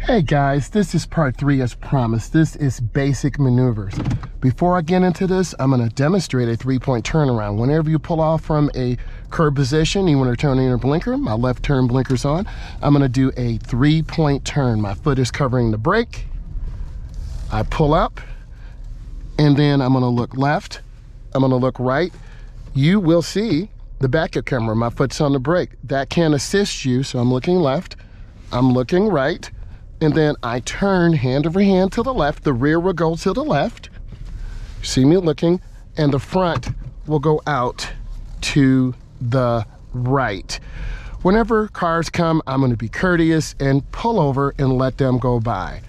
Hey guys, this is part 3 as promised. This is basic maneuvers. Before I get into this, I'm going to demonstrate a 3-point turnaround. Whenever you pull off from a curb position, you want to turn in your blinker. My left turn blinker's on. I'm going to do a 3-point turn. My foot is covering the brake. I pull up, and then I'm going to look left. I'm going to look right. You will see the backup camera. My foot's on the brake. That can assist you, so I'm looking left. I'm looking right. And then I turn hand over hand to the left. The rear will go to the left. See me looking. And the front will go out to the right. Whenever cars come, I'm going to be courteous and pull over and let them go by.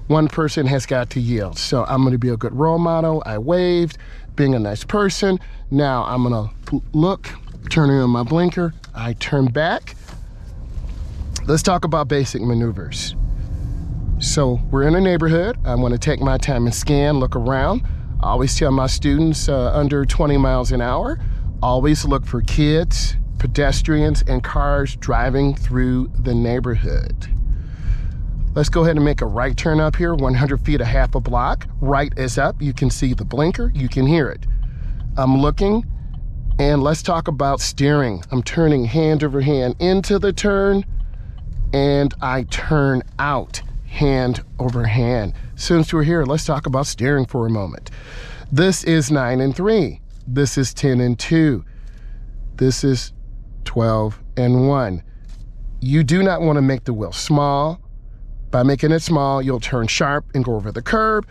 One person has got to yield. So I'm going to be a good role model. I waved, being a nice person. Now I'm going to look, turning on my blinker. I turn back. Let's talk about basic maneuvers. So we're in a neighborhood. I want to take my time and scan, look around. I always tell my students under 20 miles an hour, always look for kids, pedestrians, and cars driving through the neighborhood. Let's go ahead and make a right turn up here, 100 feet, a half a block. Right is up. You can see the blinker. You can hear it. I'm looking, and let's talk about steering. I'm turning hand over hand into the turn, and I turn out. Hand over hand. Since we're here, let's talk about steering for a moment. This is 9 and 3. This is 10 and 2. This is 12 and 1. You do not want to make the wheel small. By making it small, you'll turn sharp and go over the curb.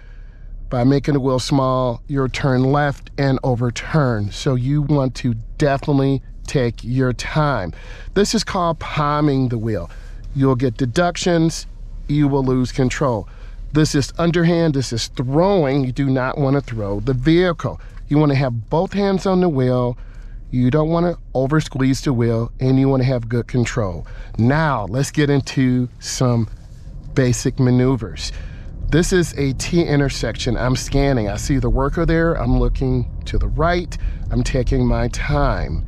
By making the wheel small, you'll turn left and overturn. So you want to definitely take your time. This is called palming the wheel. You'll get deductions. You will lose control. This is underhand, this is throwing. You do not want to throw the vehicle. You want to have both hands on the wheel. You don't want to over squeeze the wheel, and you want to have good control. Now, let's get into some basic maneuvers. This is a T intersection. I'm scanning. I see the worker there. I'm looking to the right. I'm taking my time.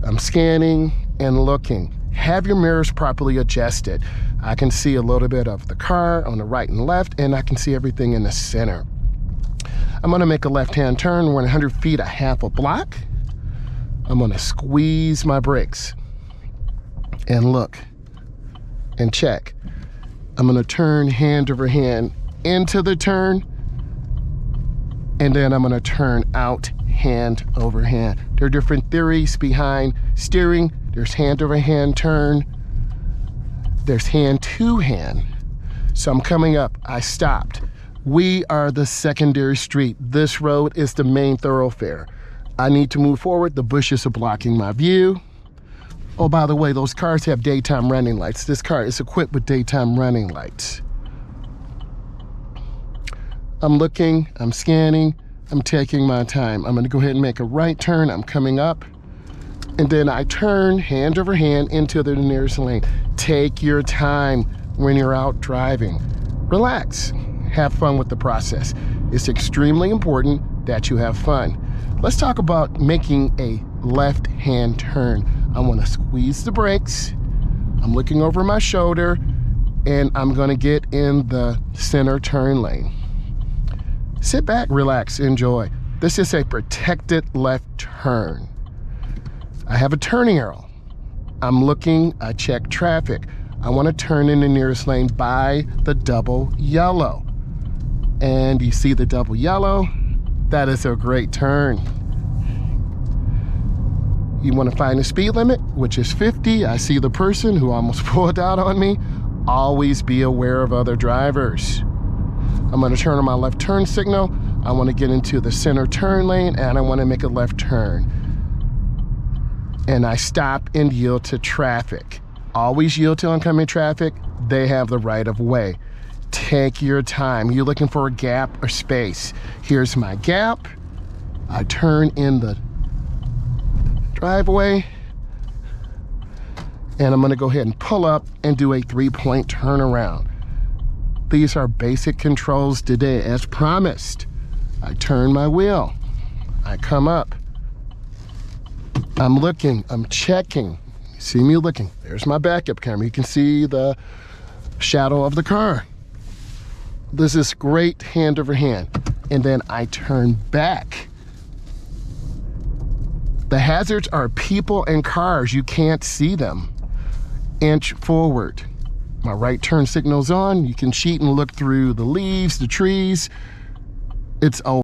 I'm scanning and looking. Have your mirrors properly adjusted. I can see a little bit of the car on the right and left, and I can see everything in the center. I'm going to make a left-hand turn, 100 feet, a half a block. I'm going to squeeze my brakes and look and check. I'm going to turn hand over hand into the turn, and then I'm going to turn out hand over hand. There are different theories behind steering. There's hand over hand turn. There's hand to hand. So I'm coming up, I stopped. We are the secondary street. This road is the main thoroughfare. I need to move forward. The bushes are blocking my view. Oh, by the way, those cars have daytime running lights. This car is equipped with daytime running lights. I'm looking, I'm scanning, I'm taking my time. I'm gonna go ahead and make a right turn. I'm coming up. And then I turn hand over hand into the nearest lane. Take your time when you're out driving. Relax, have fun with the process. It's extremely important that you have fun. Let's talk about making a left-hand turn. I want to squeeze the brakes. I'm looking over my shoulder, and I'm gonna get in the center turn lane. Sit back, relax, enjoy. This is a protected left turn. I have a turning arrow. I'm looking, I check traffic. I want to turn in the nearest lane by the double yellow. And you see the double yellow? That is a great turn. You want to find the speed limit, which is 50. I see the person who almost pulled out on me. Always be aware of other drivers. I'm going to turn on my left turn signal. I want to get into the center turn lane, and I want to make a left turn. And I stop and yield to traffic. Always yield to oncoming traffic. They have the right of way. Take your time. You're looking for a gap or space. Here's my gap. I turn in the driveway, and I'm going to go ahead and pull up and do a 3-point turnaround. These are basic controls today as promised. I turn my wheel. I come up. I'm looking, I'm checking. See me looking. There's my backup camera. You can see the shadow of the car. This is great hand over hand. And then I turn back. The hazards are people and cars. You can't see them. Inch forward. My right turn signal's on. You can cheat and look through the leaves, the trees. It's over.